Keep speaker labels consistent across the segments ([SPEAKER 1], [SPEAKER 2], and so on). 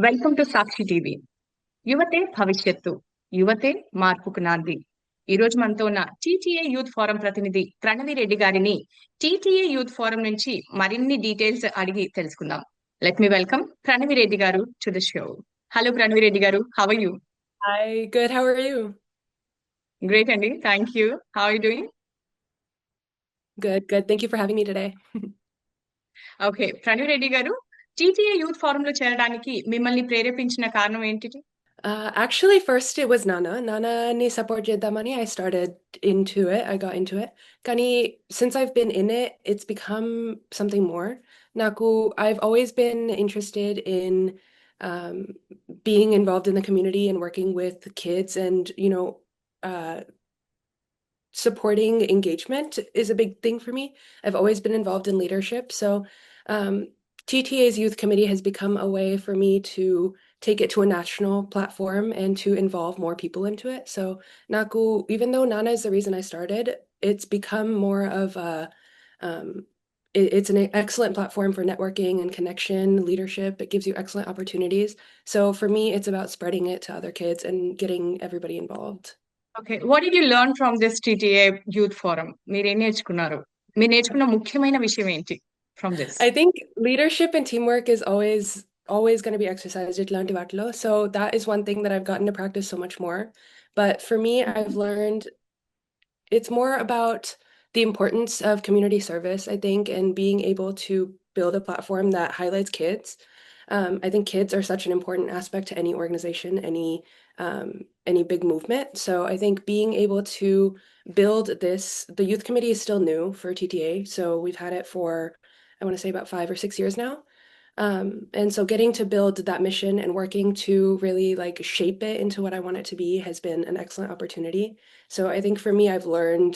[SPEAKER 1] Welcome to Sakshi TV. యువతే భవిష్యత్తు, యువతే మార్పుకు నాంది. ఈ రోజు మనతో ఉన్న టీటీఏ యూత్ ఫోరం ప్రతినిధి ప్రణవి రెడ్డి గారిని టీటీఏ యూత్ ఫోరం నుంచి మరిన్ని డీటెయిల్స్ అడిగి తెలుసుకుందాం. Let me welcome Pranavi Reddy garu to the show. Hello Pranavi Reddy garu, how are you?
[SPEAKER 2] Hi, good. How are you?
[SPEAKER 1] Great అండి, thank you. How are you doing?
[SPEAKER 2] Good, good. Thank you for having me today.
[SPEAKER 1] Okay, Pranavi Reddy garu, TTA youth forum లో చేరడానికి మిమ్మల్ని ప్రేరేపించిన కారణం ఏంటి?
[SPEAKER 2] Actually, first it was Nana. Nana ni support Damani. I started into it. I got into it. Kani, since I've been in it, it's become something more. Naku, I've always been interested in um, being involved in the community and working with kids and, uh, supporting engagement is a big thing for me. I've always been involved in leadership. So um, TTA's youth committee has become a way for me to take it to a national platform and to involve more people into it. So Naku, even though Nana is the reason I started, it's become more of a um, it's an excellent platform for networking and connection, leadership. It gives you excellent opportunities. So for me, it's about spreading it to other kids and getting everybody involved.
[SPEAKER 1] Okay, what did you learn from this TTA youth forum? మీరేం నేర్చుకున్నారు? మీరు నేర్చుకున్న ముఖ్యమైన విషయం ఏంటి from this?
[SPEAKER 2] I think leadership and teamwork is always going to be exercised at Lantivatlo. So that is one thing that I've gotten to practice so much more. But for me, I've learned it's more about the importance of community service, I think, and being able to build a platform that highlights kids. I think kids are such an important aspect to any organization, any big movement. So I think being able to build this, the youth committee is still new for TTA, so we've had it for, I want to say about 5 or 6 years now. And so getting to build that mission and working to really like shape it into what I want it to be has been an excellent opportunity. So I think for me, I've learned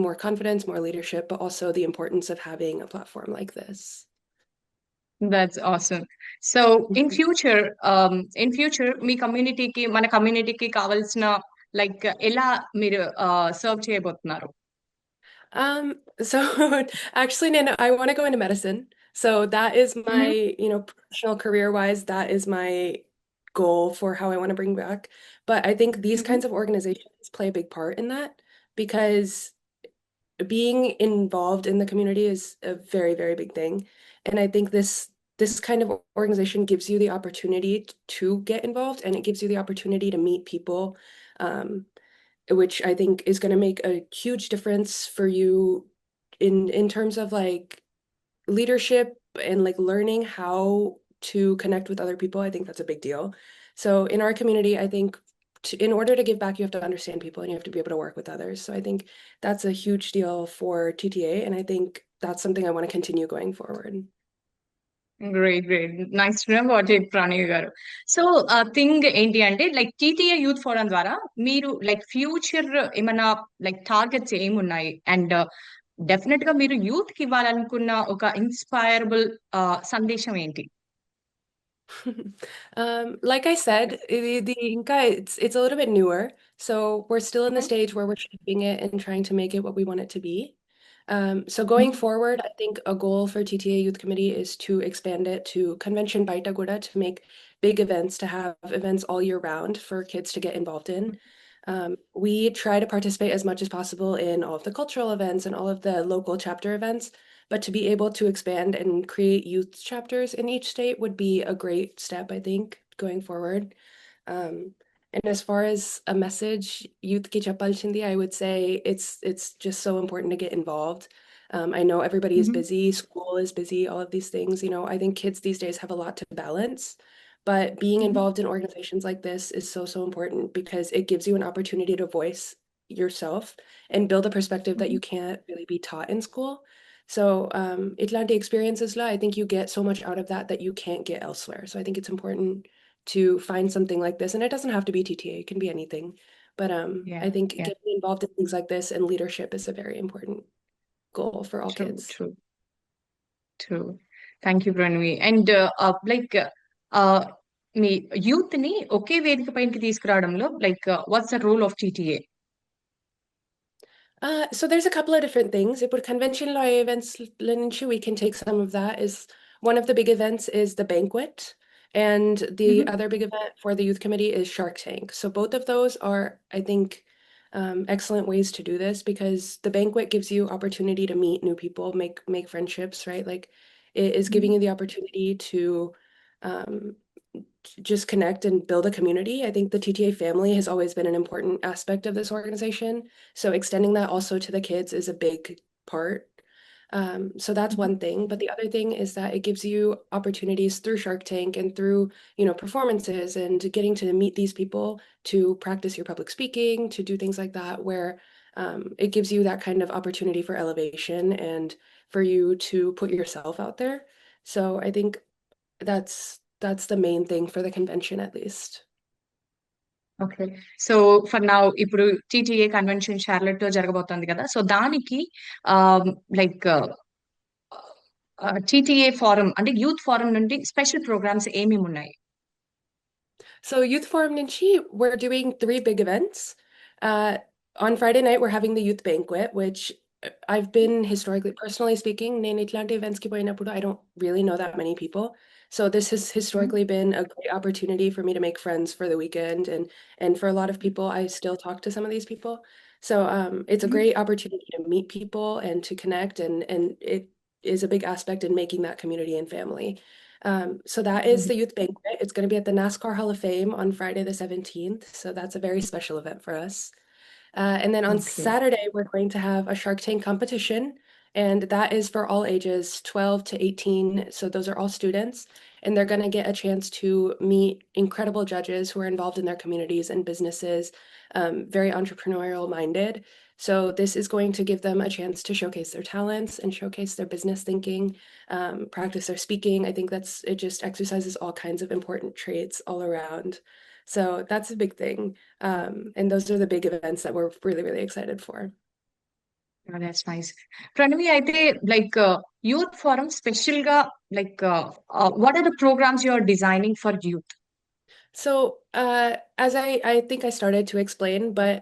[SPEAKER 2] more confidence, more leadership, but also the importance of having a platform like this.
[SPEAKER 1] That's awesome. So in future మీ కమ్యూనిటీకి, మన కమ్యూనిటీకి కావాల్సిన like ఎలా మీరు serve చేయబోతున్నారు?
[SPEAKER 2] So actually, Nana, I want to go into medicine. So that is my, professional career wise, that is my goal for how I want to bring back. But I think these kinds of organizations play a big part in that because being involved in the community is a very, very big thing. And I think this kind of organization gives you the opportunity to get involved and it gives you the opportunity to meet people. Um, which I think is going to make a huge difference for you in terms of like leadership and like learning how to connect with other people. I think that's a big deal. So in our community, I think in order to give back, you have to understand people and you have to be able to work with others. So I think that's a huge deal for TTA, and I think that's something I want to continue going forward.
[SPEAKER 1] Great great, nice to know what it, Pranay garu. So thing ఏంటి అంటే like TTA youth forum ద్వారా మీరు like future ఏమన్నా like targets ఏమున్నాయి? And definite గా మీరు youth కి ఇవ్వాలనుకున్న ఒక ఇన్స్పైరబుల్ సందేశం ఏంటి?
[SPEAKER 2] Like I said, the Inca, it's a little bit newer, so we're still in the stage where we're shaping it and trying to make it what we want it to be. So going forward, I think a goal for TTA Youth Committee is to expand it to Convention Baitaguda to make big events, to have events all year round for kids to get involved in. We try to participate as much as possible in all of the cultural events and all of the local chapter events. But to be able to expand and create youth chapters in each state would be a great step, I think, going forward. Um, and as far as a message, Youth Ki Chapal Chindi, I would say it's just so important to get involved. I know everybody is busy, school is busy, all of these things. I think kids these days have a lot to balance, but being involved in organizations like this is so, so important because it gives you an opportunity to voice yourself and build a perspective that you can't really be taught in school. So, Itlante experiences la, I think you get so much out of that that you can't get elsewhere. So I think it's important to find something like this. And it doesn't have to be TTA, it can be anything. But I think
[SPEAKER 1] yeah,
[SPEAKER 2] getting involved in things like this and leadership is a very important goal for all
[SPEAKER 1] true
[SPEAKER 2] kids.
[SPEAKER 1] True true. Thank you Pranavi. And like మీ youth ని ఒకే వేదిక పైకి తీసుకురావడంలో like what's the role of TTA?
[SPEAKER 2] So there's a couple of different things. If we're convention law events, we can take some of that. Is one of the big events is the banquet. And the
[SPEAKER 1] Mhm.
[SPEAKER 2] other big event for the youth committee is Shark Tank. So both of those are, I think, excellent ways to do this because the banquet gives you opportunity to meet new people, make friendships, right? Like it is giving
[SPEAKER 1] Mhm.
[SPEAKER 2] you the opportunity to um, just connect and build a community. I think the TTA family has always been an important aspect of this organization. So extending that also to the kids is a big part. So that's
[SPEAKER 1] Mhm.
[SPEAKER 2] one thing. But the other thing is that it gives you opportunities through Shark Tank and through, performances and getting to meet these people to practice your public speaking, to do things like that, where it gives you that kind of opportunity for elevation and for you to put yourself out there. So I think that's the main thing for the convention at least.
[SPEAKER 1] Okay. So for now ఇప్పుడు TTA convention Charlotte లో జరగబోతోంది కదా! So దానికి ah, like TTA forum అంటే youth forum నుండి special programs ఏమేమున్నాయి?
[SPEAKER 2] So Youth Forum Ninchi, we're doing three big events. On Friday night, we're having the youth banquet, which I've been historically, personally speaking, నేను ఇట్లాంటి events కి పోయినప్పుడు I don't really know that many people. So this has
[SPEAKER 1] హ్మ్.
[SPEAKER 2] historically been a great opportunity for me to make friends for the weekend, and for a lot of people, I still talk to some of these people. So it's a
[SPEAKER 1] హ్మ్.
[SPEAKER 2] great opportunity to meet people and to connect, and it is a big aspect in making that community and family. So that is
[SPEAKER 1] హ్మ్.
[SPEAKER 2] the youth banquet. It's going to be at the NASCAR Hall of Fame on Friday the 17th. So that's a very special event for us. And then on
[SPEAKER 1] okay.
[SPEAKER 2] Saturday, we're going to have a Shark Tank competition, and that is for all ages, 12 to 18. So those are all students, and they're going to get a chance to meet incredible judges who are involved in their communities and businesses, very entrepreneurial minded. So this is going to give them a chance to showcase their talents and showcase their business thinking, practice their speaking. I think it just exercises all kinds of important traits all around. So that's a big thing. And those are the big events that we're really, really excited for.
[SPEAKER 1] That's nice. Pranavi అయితే like youth forum స్పెషల్‌గా like what are the programmes you are designing for youth?
[SPEAKER 2] So, as I think I started to explain, but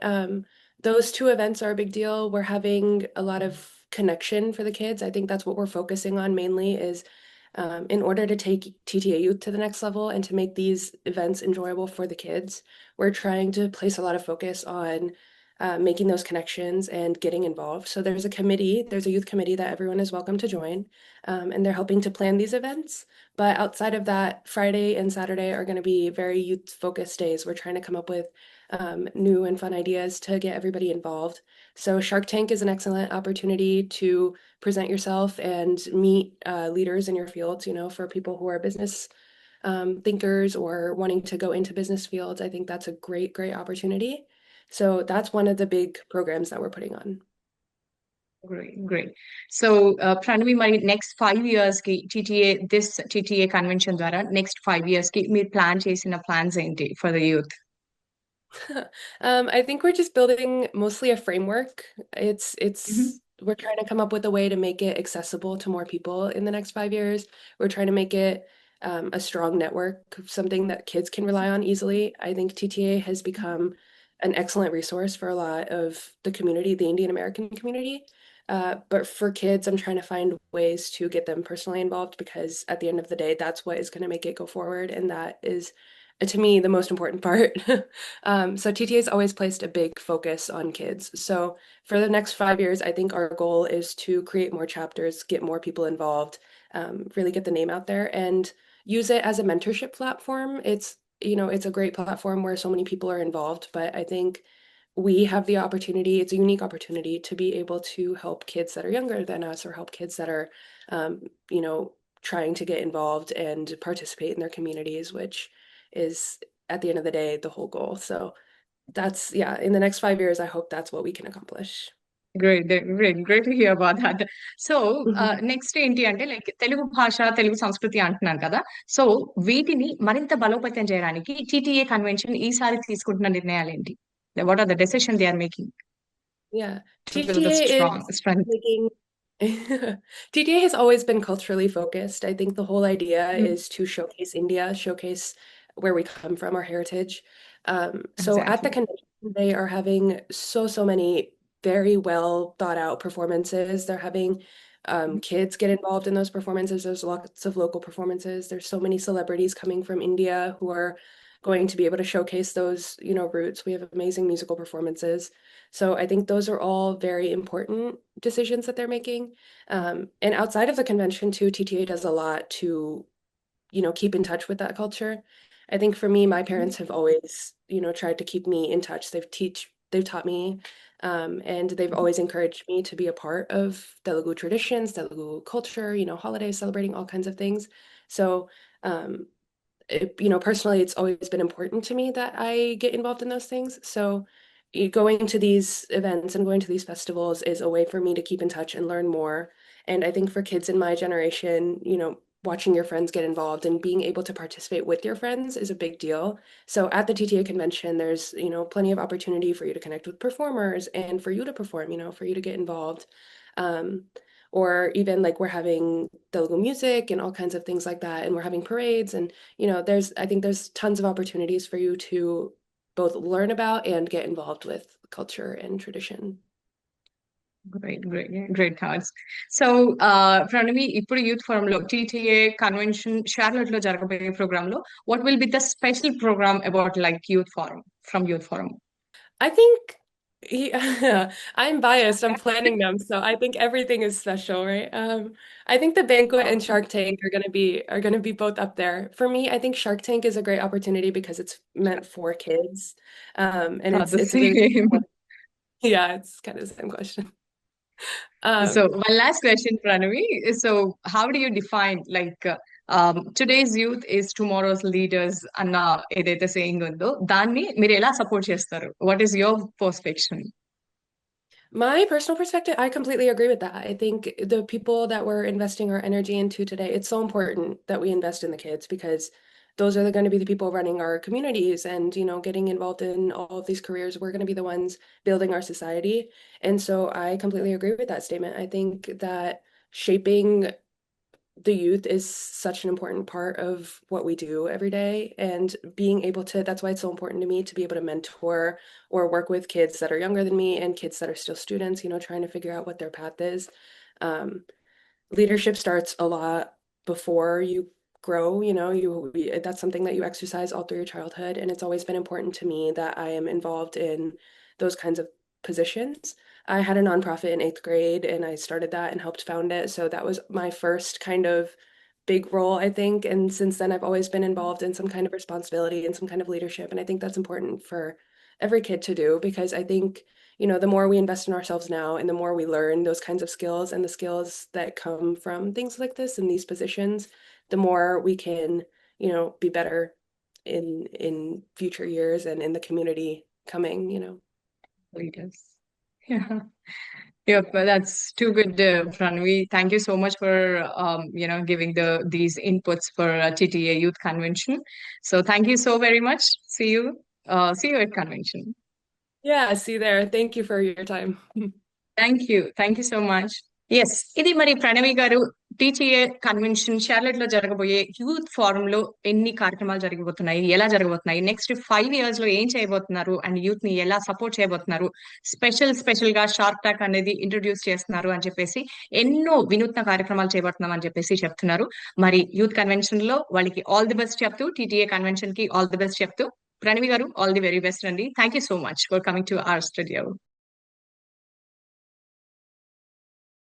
[SPEAKER 2] those two events are a big deal. We're having a lot of connection for the kids. I think that's what we're focusing on mainly is in order to take TTA youth to the next level and to make these events enjoyable for the kids, we're trying to place a lot of focus on making those connections and getting involved. So there's a youth committee that everyone is welcome to join, and they're helping to plan these events. But outside of that, Friday and Saturday are going to be very youth-focused days. We're trying to come up with new and fun ideas to get everybody involved. So Shark Tank is an excellent opportunity to present yourself and meet leaders in your fields, for people who are business thinkers or wanting to go into business fields. I think that's a great, great opportunity. So that's one of the big programs that we're putting on.
[SPEAKER 1] Great. Great. So Pranavi మరి next 5 ఇయర్స్‌కి TTA convention ద్వారా next 5 ఇయర్స్‌కి మీరు plan చేసిన plans ఏంటి for the youth?
[SPEAKER 2] I think we're just building mostly a framework.
[SPEAKER 1] హుహు.
[SPEAKER 2] We're trying to come up with a way to make it accessible to more people in the next 5 years. We're trying to make it a strong network, something that kids can rely on easily. I think TTA has become an excellent resource for a lot of the community, the Indian American community. But for kids, I'm trying to find ways to get them personally involved because at the end of the day, that's what is going to make it go forward. And that is, to me, the most important part. So TTA has always placed a big focus on kids. So for the next 5 years, I think our goal is to create more chapters, get more people involved, really get the name out there, and use it as a mentorship platform. It's a great platform where so many people are involved, but I think we have the opportunity, it's a unique opportunity to be able to help kids that are younger than us or help kids that are, um, you know, trying to get involved and participate in their communities, which is at the end of the day the whole goal. So yeah, in the next 5 years, I hope that's what we can accomplish.
[SPEAKER 1] Great. Great. Great to hear about that. So
[SPEAKER 2] Mhm.
[SPEAKER 1] Next ఏంటి అంటే like Telugu భాష, తెలుగు సంస్కృతి అంటున్నారు కదా! So వీటిని మరింత బలోపేతం చేయడానికి టీటీఏ కన్వెన్షన్ ఈసారి తీసుకుంటున్న నిర్ణయాలేంటి? What are the decision they are making
[SPEAKER 2] Yeah,
[SPEAKER 1] to build the
[SPEAKER 2] TTA is
[SPEAKER 1] strength?
[SPEAKER 2] making TTA has always been culturally focused. I think the whole idea
[SPEAKER 1] హ్మ్.
[SPEAKER 2] is to showcase India, showcase where we come from, our heritage. So at the
[SPEAKER 1] exactly.
[SPEAKER 2] convention, they are having so many very well thought out performances. They're having kids get involved in those performances. There's lots of local performances. There's so many celebrities coming from India who are going to be able to showcase those, roots. We have amazing musical performances. So I think those are all very important decisions that they're making. And outside of the convention too, TTA does a lot to, keep in touch with that culture. I think for me, my parents have always, tried to keep me in touch. They've taught me, and they've always encouraged me to be a part of Telugu traditions, Telugu culture, holidays, celebrating all kinds of things. So, um, personally, it's always been important to me that I get involved in those things. So, going to these events and going to these festivals is a way for me to keep in touch and learn more. And I think for kids in my generation, watching your friends get involved and being able to participate with your friends is a big deal. So at the TTA convention, there's, plenty of opportunity for you to connect with performers and for you to perform, for you to get involved. Um, or even like we're having Telugu music and all kinds of things like that, and we're having parades and I think there's tons of opportunities for you to both learn about and get involved with culture and tradition.
[SPEAKER 1] Great cards. So, Pranavi, ఇప్పుడు youth forum లో TTA convention Charlotte లో జరగబోయే programme లో what will be the special program about like youth forum from youth forum?
[SPEAKER 2] I think yeah, I'm biased. I'm planning them, so I think everything is special, right? I think the banquet and Shark Tank are gonna be both up there. For me, I think Shark Tank is a great opportunity because it's meant for kids. And
[SPEAKER 1] The
[SPEAKER 2] it's a really
[SPEAKER 1] same.
[SPEAKER 2] yeah, it's kind of the same question.
[SPEAKER 1] So,
[SPEAKER 2] Um,
[SPEAKER 1] one last question, Pranavi. So, how do you define like today's youth is tomorrow's leaders అన్న ఏదైతే saying ఉందో దాన్ని మీరు ఎలా support చేస్తారు? What is your perspective?
[SPEAKER 2] My personal perspective, I completely agree with that. I think the people that we're investing our energy into today, it's so important that we invest in the kids because those are going to be the people running our communities and, getting involved in all of these careers. We're going to be the ones building our society. And so I completely agree with that statement. I think that shaping the youth is such an important part of what we do every day and being able to that's why it's so important to me to be able to mentor or work with kids that are younger than me and kids that are still students, trying to figure out what their path is. um, Leadership starts a lot before you grow, that's something that you exercise all through your childhood, and it's always been important to me that I am involved in those kinds of positions. I had a nonprofit in 8th grade and I started that and helped found it, so that was my first kind of big role, I think, and since then I've always been involved in some kind of responsibility and some kind of leadership, and I think that's important for every kid to do because I think the more we invest in ourselves now and the more we learn those kinds of skills and the skills that come from things like this in these positions, the more we can, be better in future years and in the community coming.
[SPEAKER 1] Leaders. Yeah. Yep, well, that's too good, Pranavi. Thank you so much for giving these inputs for TTA Youth Convention. So thank you so very much. See you at convention.
[SPEAKER 2] Yeah, see you there. Thank you for your time.
[SPEAKER 1] Thank you so much. Yes, ఇది మరి ప్రణవి గారు TTA convention Charlotte లో జరగబోయే youth forum లో ఎన్ని కార్యక్రమాలు జరగబోతున్నాయి, ఎలా జరగబోతున్నాయి, నెక్స్ట్ 5 years లో ఏం చేయబోతున్నారు అండ్ యూత్ ని ఎలా సపోర్ట్ చేయబోతున్నారు, స్పెషల్ గా షార్క్ టాక్ అనేది ఇంట్రొడ్యూస్ చేస్తున్నారు అని చెప్పేసి ఎన్నో వినూత్న కార్యక్రమాలు చేపడుతున్నాం అని చెప్పేసి చెప్తున్నారు. మరి యూత్ కన్వెన్షన్ లో వాళ్ళకి ఆల్ ది బెస్ట్ చెప్తూ, టీటీఏ కన్వెన్షన్ కి ఆల్ ది బెస్ట్ చెప్తూ, ప్రణవి గారు ఆల్ ది వెరీ బెస్ట్ అండి. Thank you so much for coming to our studio.